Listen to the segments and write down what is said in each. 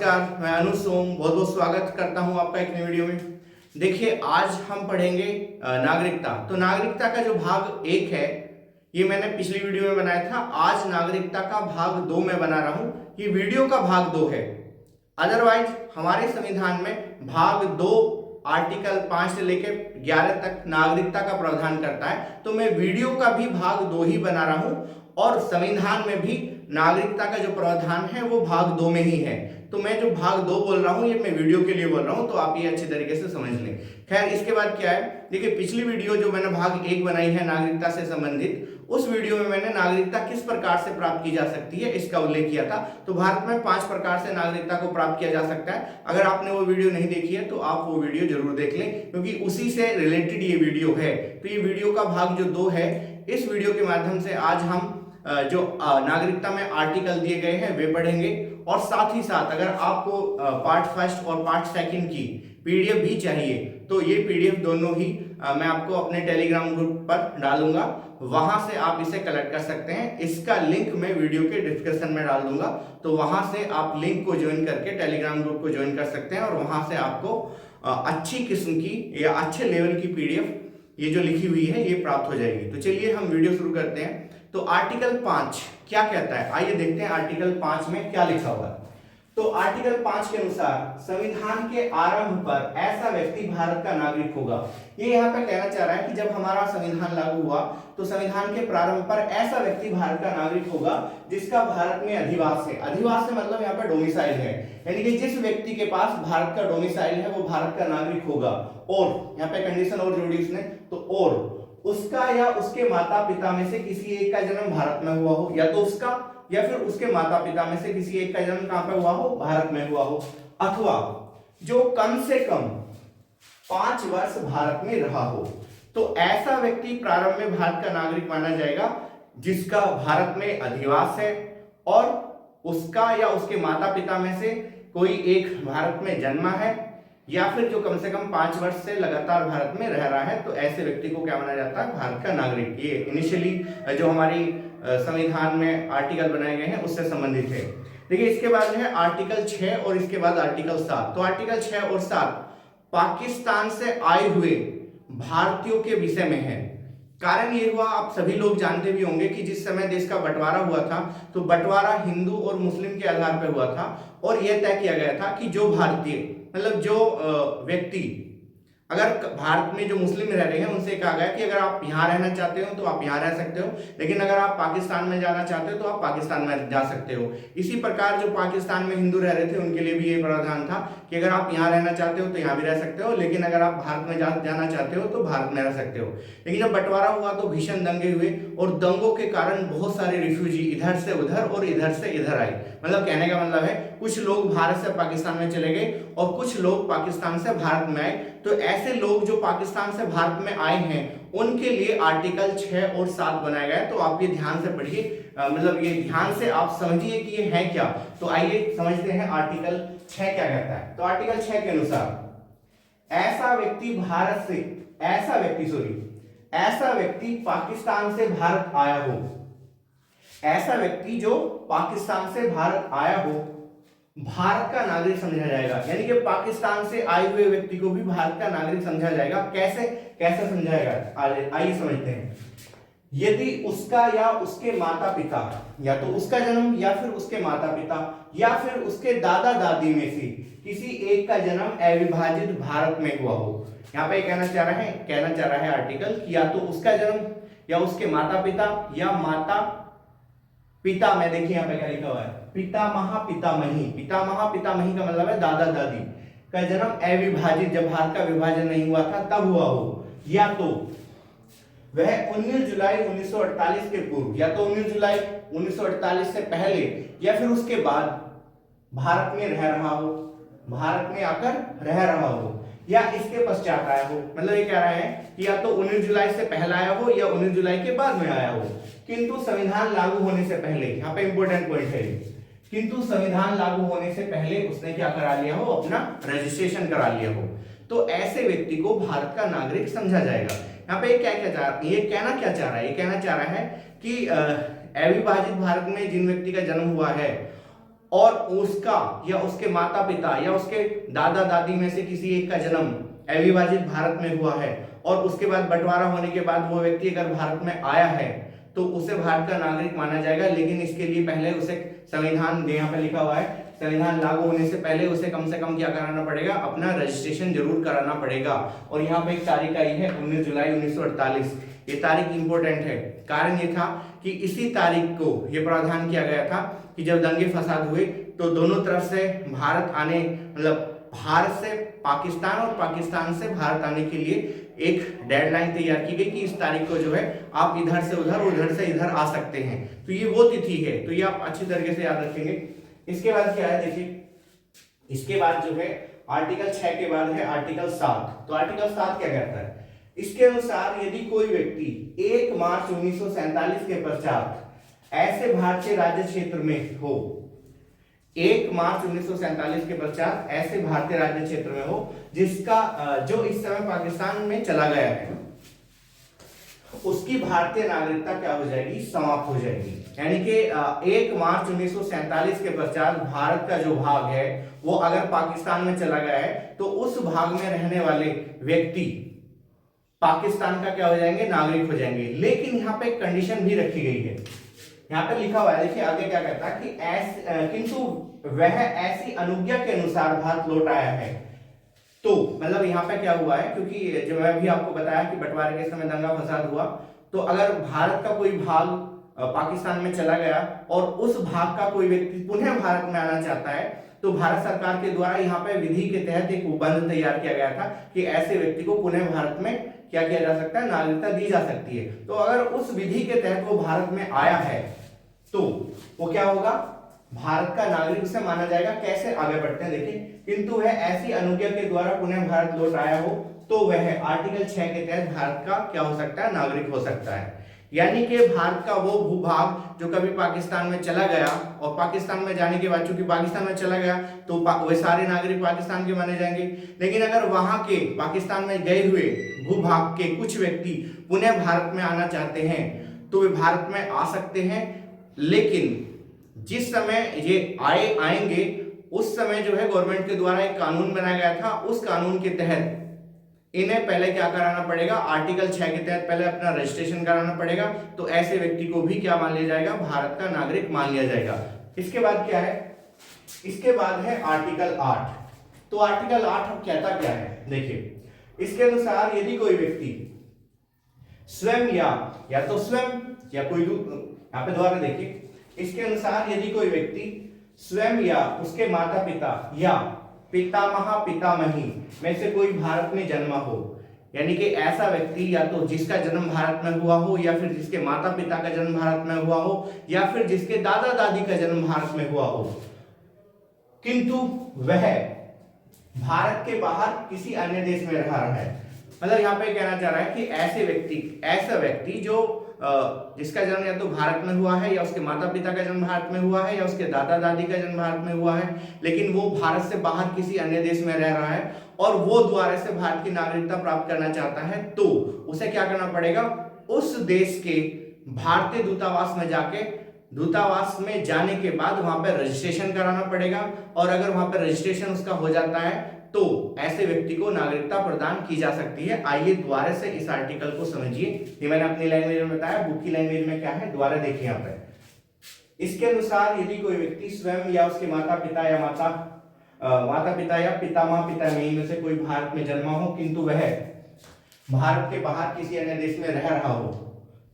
नमस्कार, मैं अनुज सोम बहुत बहुत स्वागत करता हूं आपका एक नई वीडियो में। देखिए, आज हम पढ़ेंगे नागरिकता। तो नागरिकता का जो भाग एक है ये मैंने पिछली वीडियो में बनाया था। आज नागरिकता का भाग दो मैं बना रहा हूं। ये वीडियो का भाग दो है। अदरवाइज हमारे संविधान में भाग दो आर्टिकल 5 से लेकर 11 तक नागरिकता का प्रावधान करता है। तो मैं वीडियो का भी भाग दो ही बना रहा हूं और संविधान में भी नागरिकता का जो प्रावधान है वो भाग दो में ही है। तो मैं जो भाग दो बोल रहा हूँ ये मैं वीडियो के लिए बोल रहा हूँ, तो आप ये अच्छी तरीके से समझ लें। खैर, इसके बाद क्या है, देखिए पिछली वीडियो जो मैंने भाग एक बनाई है नागरिकता से संबंधित, उस वीडियो में मैंने नागरिकता किस प्रकार से प्राप्त की जा सकती है इसका उल्लेख किया था। तो भारत में 5 प्रकार से नागरिकता को प्राप्त किया जा सकता है। अगर आपने वो वीडियो नहीं देखी है तो आप वो वीडियो जरूर देख लें, क्योंकि उसी से रिलेटेड ये वीडियो है। तो ये वीडियो का भाग जो दो है, इस वीडियो के माध्यम से आज हम जो नागरिकता में आर्टिकल दिए गए हैं वे पढ़ेंगे। और साथ ही साथ अगर आपको पार्ट फर्स्ट और पार्ट सेकंड की पीडीएफ भी चाहिए तो ये पीडीएफ दोनों ही मैं आपको अपने टेलीग्राम ग्रुप पर डालूंगा, वहां से आप इसे कलेक्ट कर सकते हैं। इसका लिंक मैं वीडियो के डिस्क्रिप्शन में डाल दूंगा, तो वहां से आप लिंक को ज्वाइन करके टेलीग्राम ग्रुप को ज्वाइन कर सकते हैं और वहां से आपको अच्छी किस्म की या अच्छे लेवल की पीडीएफ ये जो लिखी हुई है ये प्राप्त हो जाएगी। तो चलिए हम वीडियो शुरू करते हैं। तो आर्टिकल 5 क्या कहता है, आइए देखते हैं आर्टिकल 5 में क्या लिखा हुआ है। तो आर्टिकल 5 के अनुसार संविधान के आरंभ पर ऐसा व्यक्ति भारत का नागरिक होगा। ये यहाँ पे कहना चाह रहा है कि जब हमारा संविधान लागू हुआ तो संविधान के प्रारंभ पर ऐसा व्यक्ति भारत का नागरिक होगा जिसका भारत में अधिवास है। अधिवास से मतलब यहाँ पे डोमिसाइल है, यानी कि जिस व्यक्ति के पास भारत का डोमिसाइल है वो भारत का नागरिक होगा। और यहाँ पे कंडीशन और जोड़ी उसने, तो और उसका या उसके माता पिता में से किसी एक का जन्म भारत में हुआ हो, या तो उसका या फिर उसके माता पिता में से किसी एक का जन्म कहां पे हुआ हो, भारत में हुआ हो, अथवा जो कम से कम 5 वर्ष भारत में रहा हो। तो ऐसा व्यक्ति प्रारंभ में भारत का नागरिक माना जाएगा जिसका भारत में अधिवास है और उसका या उसके माता पिता में से कोई एक भारत में जन्मा है, या फिर जो कम से कम 5 वर्ष से लगातार भारत में रह रहा है। तो ऐसे व्यक्ति को क्या माना जाता है, भारत का नागरिक। ये इनिशियली जो हमारी संविधान में आर्टिकल बनाए गए हैं उससे संबंधित है। देखिए, इसके बाद है आर्टिकल 6 और इसके बाद आर्टिकल 7। तो आर्टिकल 6 और 7 पाकिस्तान से आए हुए भारतीयों के विषय में है। कारण ये हुआ, आप सभी लोग जानते भी होंगे कि जिस समय देश का बंटवारा हुआ था तो बंटवारा हिंदू और मुस्लिम के आधार पर हुआ था और यह तय किया गया था कि जो भारतीय मतलब जो व्यक्ति अगर भारत में जो मुस्लिम रह रहे हैं उनसे कहा गया कि अगर आप यहाँ रहना चाहते हो तो आप यहाँ रह सकते हो, लेकिन अगर आप पाकिस्तान में जाना चाहते हो तो आप पाकिस्तान में जा सकते हो। इसी प्रकार जो पाकिस्तान में हिंदू रह रहे थे उनके लिए भी ये प्रावधान था कि अगर आप यहाँ रहना चाहते हो तो यहाँ भी रह सकते हो, लेकिन अगर आप भारत में जाना चाहते हो तो भारत में रह सकते हो। लेकिन जब बंटवारा हुआ तो भीषण दंगे हुए और दंगों के कारण बहुत सारे रिफ्यूजी इधर से उधर और इधर से इधर आए। मतलब कहने का मतलब है कुछ लोग भारत से पाकिस्तान में चले गए और कुछ लोग पाकिस्तान से भारत में आए। तो ऐसे लोग जो पाकिस्तान से भारत में आए हैं उनके लिए आर्टिकल 6 और 7 बनाया गया है। तो आप ये ध्यान से पढ़िए, मतलब ये ध्यान से आप समझिए कि ये है क्या। तो आइए समझते हैं आर्टिकल 6 क्या कहता है। तो आर्टिकल 6 के अनुसार ऐसा व्यक्ति पाकिस्तान से भारत आया हो, ऐसा व्यक्ति जो पाकिस्तान से भारत आया हो भारत का नागरिक समझा जाएगा। यानी कि पाकिस्तान से आए हुए व्यक्ति को भी भारत का नागरिक समझा जाएगा। कैसे समझाएगा, आइए समझते हैं। यदि उसका या उसके माता पिता, या तो उसका जन्म या फिर उसके माता पिता या फिर उसके दादा दादी में से किसी एक का जन्म अविभाजित भारत में हुआ हो। यहाँ पे कहना चाह रहा है आर्टिकल कि या तो उसका जन्म या उसके माता पिता या माता पिता में, देखिए यहाँ पे क्या लिखा हुआ है, पितामह पितामही का मतलब है दादा दादी का जन्म अविभाजित, जब भारत का विभाजन नहीं हुआ था तब हुआ हो, या तो वह 19 जुलाई 1948 के पूर्व, या तो 19 जुलाई 1948 से पहले या फिर उसके बाद भारत में रह रहा हो, भारत में आकर रह रहा हो, या इसके पश्चात आया हो। मतलब ये कह रहा है कि या तो 19 जुलाई से पहले आया हो या 19 जुलाई के बाद में आया हो, किंतु संविधान लागू होने से पहले, यहाँ पे इंपॉर्टेंट पॉइंट है, किंतु संविधान लागू होने से पहले उसने क्या करा लिया हो, अपना रजिस्ट्रेशन करा लिया हो। तो ऐसे व्यक्ति को भारत का नागरिक समझा जाएगा। यहाँ पे ये कहना क्या चाह रहा है, ये कहना चाह रहा है कि अविभाजित भारत में जिन व्यक्ति का जन्म हुआ है और उसका या उसके माता पिता या उसके दादा दादी में से किसी एक का जन्म अविभाजित भारत में हुआ है और उसके बाद बंटवारा होने के बाद वो व्यक्ति अगर भारत में आया है तो उसे भारत का नागरिक माना जाएगा। लेकिन इसके लिए पहले उसे संविधान, यहाँ पे लिखा हुआ है, संविधान लागू होने से पहले उसे कम से कम क्या कराना पड़ेगा, अपना रजिस्ट्रेशन जरूर कराना पड़ेगा। और यहाँ पे एक तारीख आई है 19 जुलाई 1948। ये तारीख इंपॉर्टेंट है, कारण ये था कि इसी तारीख को ये प्रावधान किया गया था कि जब दंगे फसाद हुए तो दोनों तरफ से भारत आने, मतलब भारत से पाकिस्तान और पाकिस्तान से भारत आने के लिए एक डेडलाइन तैयार की गई कि इस तारीख को जो है आप इधर से उधर, उधर से इधर आ सकते हैं। तो ये वो तिथि है, तो ये आप अच्छी तरीके से याद रखेंगे। इसके बाद क्या है, देखिए इसके बाद जो है आर्टिकल 6 के बाद है आर्टिकल 7। तो आर्टिकल 7 क्या कहता है, इसके अनुसार यदि कोई व्यक्ति 1 मार्च 1947 के पश्चात ऐसे भारतीय राज्य क्षेत्र में हो, 1 मार्च 1947 के पश्चात ऐसे भारतीय राज्य क्षेत्र में हो जिसका जो इस समय पाकिस्तान में चला गया है, उसकी भारतीय नागरिकता क्या हो जाएगी, समाप्त हो जाएगी। यानी कि 1 मार्च 1947 के पश्चात भारत का जो भाग है वो अगर पाकिस्तान में चला गया है तो उस भाग में रहने वाले व्यक्ति पाकिस्तान का क्या हो जाएंगे, नागरिक हो जाएंगे। लेकिन यहाँ पे एक कंडीशन भी रखी गई है, यहाँ पे लिखा हुआ है, देखिए आगे क्या कहता है कि किंतु वह ऐसी अनुज्ञा के अनुसार भारत लौट आया है। तो मतलब यहाँ पे क्या हुआ है, क्योंकि जो मैं भी आपको बताया कि बंटवारे के समय दंगा फसाद हुआ, तो अगर भारत का कोई भाग पाकिस्तान में चला गया और उस भाग का कोई व्यक्ति पुनः भारत में आना चाहता है तो भारत सरकार के द्वारा यहाँ पे विधि के तहत एक बंध तैयार किया गया था कि ऐसे व्यक्ति को पुनः भारत में क्या किया जा सकता है, नागरिकता दी जा सकती है। तो अगर उस विधि के तहत वो भारत में आया है तो वो क्या होगा, भारत का नागरिक उसे माना जाएगा। कैसे, आगे बढ़ते हैं, देखिए किंतु वह ऐसी अनुज्ञा के द्वारा पुनः भारत लौट आया हो तो वह आर्टिकल 6 के तहत भारत का क्या हो सकता है, नागरिक हो सकता है। यानी कि भारत का वो भूभाग जो कभी पाकिस्तान में चला गया और पाकिस्तान में जाने के बाद चूंकि पाकिस्तान में चला गया तो वे सारे नागरिक पाकिस्तान के माने जाएंगे। लेकिन अगर वहां के पाकिस्तान में गए हुए भूभाग के कुछ व्यक्ति पुनः भारत में आना चाहते हैं तो वे भारत में आ सकते हैं। लेकिन जिस समय ये आएंगे उस समय जो है गवर्नमेंट के द्वारा एक कानून बनाया गया था, उस कानून के तहत इन्हें पहले क्या कराना पड़ेगा, आर्टिकल 6 के तहत पहले अपना रजिस्ट्रेशन कराना पड़ेगा। तो ऐसे व्यक्ति को भी क्या मान लिया जाएगा, भारत का नागरिक मान लिया जाएगा। इसके बाद क्या है, इसके बाद है आर्टिकल 8। तो आर्टिकल 8 कहता क्या है, देखिए इसके अनुसार यदि कोई व्यक्ति स्वयं या तो स्वयं या कोई यहाँ पे दोबारा देखिए, इसके अनुसार यदि कोई व्यक्ति स्वयं या उसके माता पिता या पितामह पितामही में से कोई भारत में जन्मा हो, यानी कि ऐसा व्यक्ति या तो जिसका जन्म भारत में हुआ हो या फिर जिसके माता पिता का जन्म भारत में हुआ हो या फिर जिसके दादा दादी का जन्म भारत में हुआ हो, किंतु वह भारत के बाहर किसी अन्य देश में रह रहा है। मतलब यहाँ पे कहना चाह रहा है कि ऐसा व्यक्ति जो जिसका जन्म या तो भारत में हुआ है या उसके माता पिता का जन्म भारत में हुआ है या उसके दादा दादी का जन्म भारत में हुआ है, लेकिन वो भारत से बाहर किसी अन्य देश में रह रहा है और वो दोबारा से भारत की नागरिकता प्राप्त करना चाहता है, तो उसे क्या करना पड़ेगा, उस देश के भारतीय दूतावास में जाके दूतावास में जाने के बाद वहां पर रजिस्ट्रेशन कराना पड़ेगा। और अगर वहां पर रजिस्ट्रेशन उसका हो जाता है तो ऐसे व्यक्ति को नागरिकता प्रदान की जा सकती है। आइए दोबारा से इस आर्टिकल को समझिए। ये मैंने अपनी लैंग्वेज में बताया, बुक की लैंग्वेज में क्या है दोबारा देखिए यहाँ पे। इसके अनुसार यदि कोई व्यक्ति स्वयं या उसके माता पिता या पितामह पितामही में से कोई भारत में जन्मा हो किंतु वह भारत के बाहर किसी अन्य देश में रह रहा हो,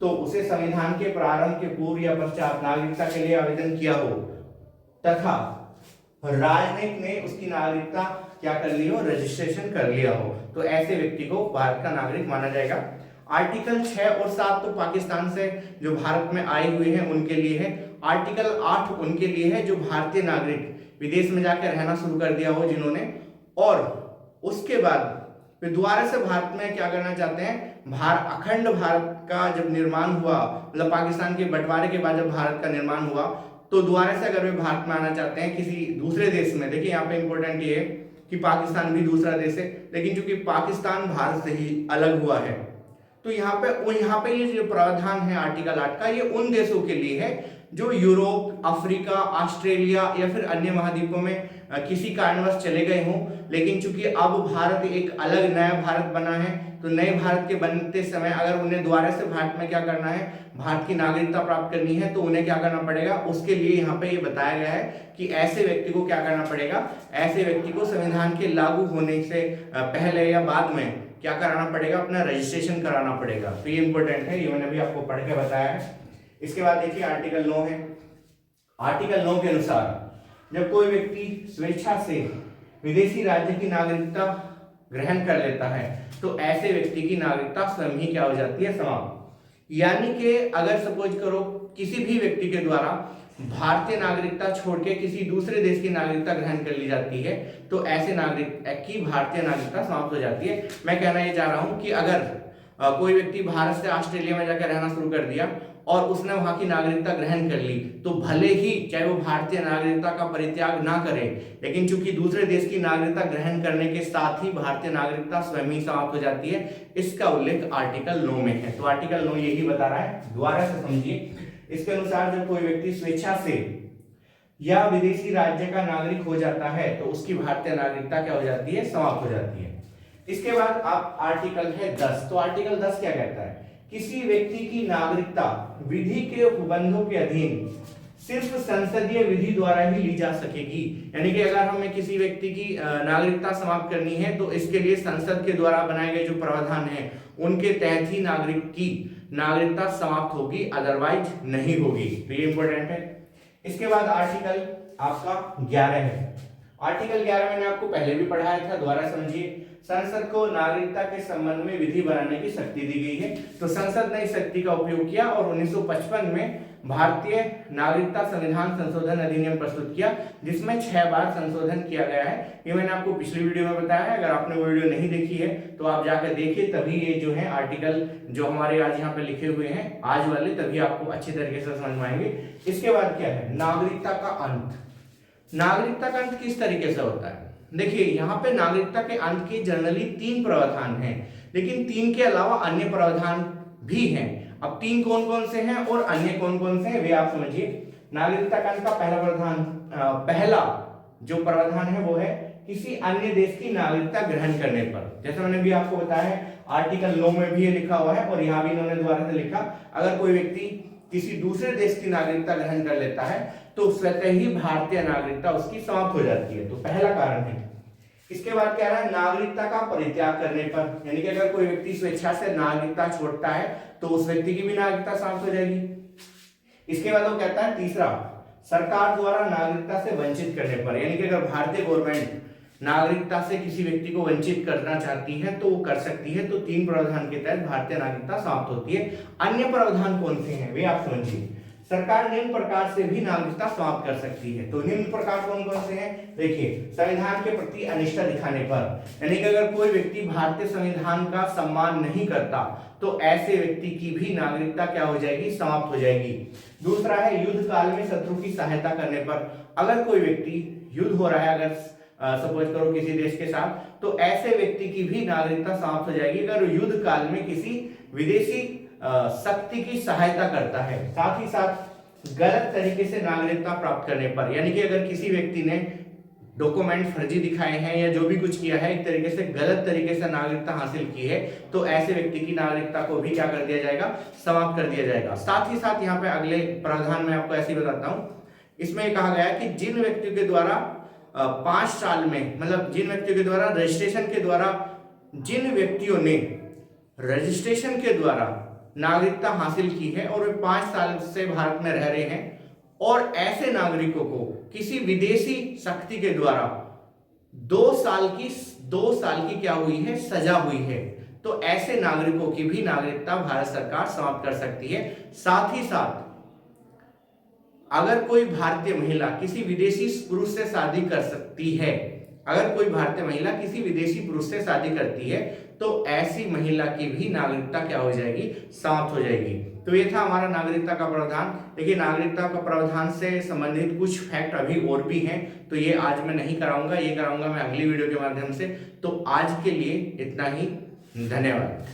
तो उसे संविधान के प्रारंभ के पूर्व या पश्चात नागरिकता के लिए आवेदन किया हो तथा राजनयिक ने उसकी नागरिकता क्या कर ली हो, रजिस्ट्रेशन कर लिया हो, तो ऐसे व्यक्ति को भारत का नागरिक माना जाएगा। आर्टिकल 6 और 7 तो पाकिस्तान से जो भारत में आए हुए हैं उनके लिए है। आर्टिकल 8 उनके लिए है जो भारतीय नागरिक विदेश में जाकर रहना शुरू कर दिया हो जिन्होंने, और उसके बाद वे दोबारा से भारत में क्या करना चाहते हैं, अखंड भारत का जब निर्माण हुआ, मतलब पाकिस्तान के बंटवारे के बाद जब भारत का निर्माण हुआ तो दोबारा से अगर वे भारत में आना चाहते हैं किसी दूसरे देश में, देखिए यहाँ पे इंपॉर्टेंट ये है कि पाकिस्तान भी दूसरा देश है, लेकिन चूंकि पाकिस्तान भारत से ही अलग हुआ है तो यहाँ पे ये जो प्रावधान है आर्टिकल 8 का, ये उन देशों के लिए है जो यूरोप, अफ्रीका, ऑस्ट्रेलिया या फिर अन्य महाद्वीपों में किसी कारणवश चले गए हों, लेकिन चूंकि अब भारत एक अलग नया भारत बना है, तो नए भारत के बनते समय अगर उन्हें दोबारा से भारत में क्या करना है, भारत की नागरिकता प्राप्त करनी है, तो उन्हें क्या करना पड़ेगा, उसके लिए यहाँ पे ये बताया गया है कि ऐसे व्यक्ति को क्या करना पड़ेगा, ऐसे व्यक्ति को संविधान के लागू होने से पहले या बाद में क्या कराना पड़ेगा, अपना रजिस्ट्रेशन कराना पड़ेगा। तो ये इंपॉर्टेंट है, ये मैंने भी आपको पढ़ के बताया है। इसके बाद देखिए आर्टिकल 9 है। आर्टिकल 9 के अनुसार जब कोई व्यक्ति स्वेच्छा से विदेशी राज्य की नागरिकता ग्रहण कर लेता है, तो ऐसे व्यक्ति की नागरिकता स्वयं ही क्या हो जाती है, समाप्त। यानी कि अगर सपोज करो किसी भी व्यक्ति के द्वारा भारतीय नागरिकता छोड़ के किसी दूसरे देश की नागरिकता ग्रहण कर ली जाती है, तो ऐसे नागरिक की भारतीय नागरिकता समाप्त हो जाती है। मैं कहना ये चाह रहा हूं कि अगर कोई व्यक्ति भारत से ऑस्ट्रेलिया में जाकर रहना शुरू कर दिया और उसने वहां की नागरिकता ग्रहण कर ली, तो भले ही चाहे वो भारतीय नागरिकता का परित्याग ना करे, लेकिन चूंकि दूसरे देश की नागरिकता ग्रहण करने के साथ ही भारतीय नागरिकता स्वयं ही समाप्त हो जाती है। इसका उल्लेख आर्टिकल 9 में है। तो आर्टिकल 9 यही बता रहा है, दोबारा से समझिए। इसके अनुसार जब कोई व्यक्ति स्वेच्छा से या विदेशी राज्य का नागरिक हो जाता है, तो उसकी भारतीय नागरिकता क्या हो जाती है, समाप्त हो जाती है। इसके बाद आप आर्टिकल है 10। तो आर्टिकल 10 क्या कहता है, किसी व्यक्ति की नागरिकता विधि के उपबंधों के अधीन सिर्फ संसदीय विधि द्वारा ही ली जा सकेगी। यानी कि अगर हमें किसी व्यक्ति की नागरिकता समाप्त करनी है, तो इसके लिए संसद के द्वारा बनाए गए जो प्रावधान है उनके तहत ही नागरिक की नागरिकता समाप्त होगी, अदरवाइज नहीं होगी। तो ये इंपॉर्टेंट है। इसके बाद आर्टिकल आपका 11 है। आर्टिकल 11 मैंने आपको पहले भी पढ़ाया था, दोबारा समझिए। संसद को नागरिकता के संबंध में विधि बनाने की शक्ति दी गई है। तो संसद ने इस शक्ति का उपयोग किया और 1955 में भारतीय नागरिकता संविधान संशोधन अधिनियम प्रस्तुत किया, जिसमें 6 बार संशोधन किया गया है। ये मैंने आपको पिछली वीडियो में बताया है। अगर आपने वो वीडियो नहीं देखी है तो आप जाकर देखिए, तभी ये जो है आर्टिकल जो हमारे आज यहाँ पे लिखे हुए हैं आज वाले, तभी आपको अच्छी तरीके से समझ में आएंगे। इसके बाद क्या है, नागरिकता का अंत। नागरिकता का अंत किस तरीके से होता है, देखिए यहाँ पे नागरिकता के अंत के जनरली 3 प्रावधान हैं, लेकिन 3 के अलावा अन्य प्रावधान भी हैं। अब 3 कौन कौन से हैं और अन्य कौन कौन से हैं वे आप समझिए। नागरिकता का अंत का पहला जो प्रावधान है वो है किसी अन्य देश की नागरिकता ग्रहण करने पर। जैसे मैंने भी आपको बताया है, आर्टिकल 9 में भी ये लिखा हुआ है और यहाँ भी इन्होंने दोबारा से लिखा, अगर कोई व्यक्ति किसी दूसरे देश की नागरिकता ग्रहण कर लेता है तो स्वतः ही भारतीय नागरिकता उसकी समाप्त हो जाती है। तो पहला कारण है। इसके बाद क्या है, नागरिकता का परित्याग करने पर, यानी कि अगर कोई व्यक्ति स्वेच्छा से नागरिकता छोड़ता है तो उस व्यक्ति की भी नागरिकता समाप्त हो जाएगी। इसके बाद वो कहता है तीसरा, सरकार द्वारा नागरिकता से वंचित करने पर, यानी कि अगर भारतीय गवर्नमेंट नागरिकता से किसी व्यक्ति को वंचित करना चाहती है तो वो कर सकती है। तो 3 प्रावधान के तहत भारतीय नागरिकता समाप्त होती है। अन्य प्रावधान कौन से हैं वे आप समझिए। सरकार निम्न प्रकार से भी नागरिकता समाप्त कर सकती है। तो निम्न प्रकार कौन कौन से हैं, देखिए, संविधान के प्रति अनिष्ठा दिखाने पर, यानी कि अगर कोई व्यक्ति भारतीय संविधान का सम्मान नहीं करता तो ऐसे व्यक्ति की भी नागरिकता क्या हो जाएगी, समाप्त हो जाएगी। दूसरा है युद्ध काल में शत्रु की सहायता करने पर, अगर कोई व्यक्ति युद्ध हो रहा है, अगर सपोज करो किसी देश के साथ, तो ऐसे व्यक्ति की भी नागरिकता समाप्त हो जाएगी अगर युद्ध काल में किसी विदेशी शक्ति की सहायता करता है। साथ ही साथ गलत तरीके से नागरिकता प्राप्त करने पर, यानी कि अगर किसी व्यक्ति ने डॉक्यूमेंट फर्जी दिखाए हैं या जो भी कुछ किया है, एक तरीके से गलत तरीके से नागरिकता हासिल की है, तो ऐसे व्यक्ति की नागरिकता को भी क्या कर दिया जाएगा, समाप्त कर दिया जाएगा। साथ ही साथ यहाँ पे अगले प्रावधान में आपको ऐसे ही बताता हूं, इसमें कहा गया है कि जिन व्यक्तियों के द्वारा 5 साल में, मतलब जिन व्यक्तियों के द्वारा जिन व्यक्तियों ने रजिस्ट्रेशन के द्वारा नागरिकता हासिल की है और वे 5 साल से भारत में रह रहे हैं, और ऐसे नागरिकों को किसी विदेशी शक्ति के द्वारा 2 साल की क्या हुई है, सजा हुई है, तो ऐसे नागरिकों की भी नागरिकता भारत सरकार समाप्त कर सकती है। साथ ही साथ अगर कोई भारतीय महिला किसी विदेशी पुरुष से शादी कर सकती है, अगर कोई भारतीय महिला किसी विदेशी पुरुष से शादी करती है, तो ऐसी महिला की भी नागरिकता क्या हो जाएगी, समाप्त हो जाएगी। तो ये था हमारा नागरिकता का प्रावधान। देखिए, नागरिकता का प्रावधान से संबंधित कुछ फैक्ट अभी और भी हैं, तो ये आज मैं नहीं कराऊंगा, ये कराऊंगा मैं अगली वीडियो के माध्यम से। तो आज के लिए इतना ही, धन्यवाद।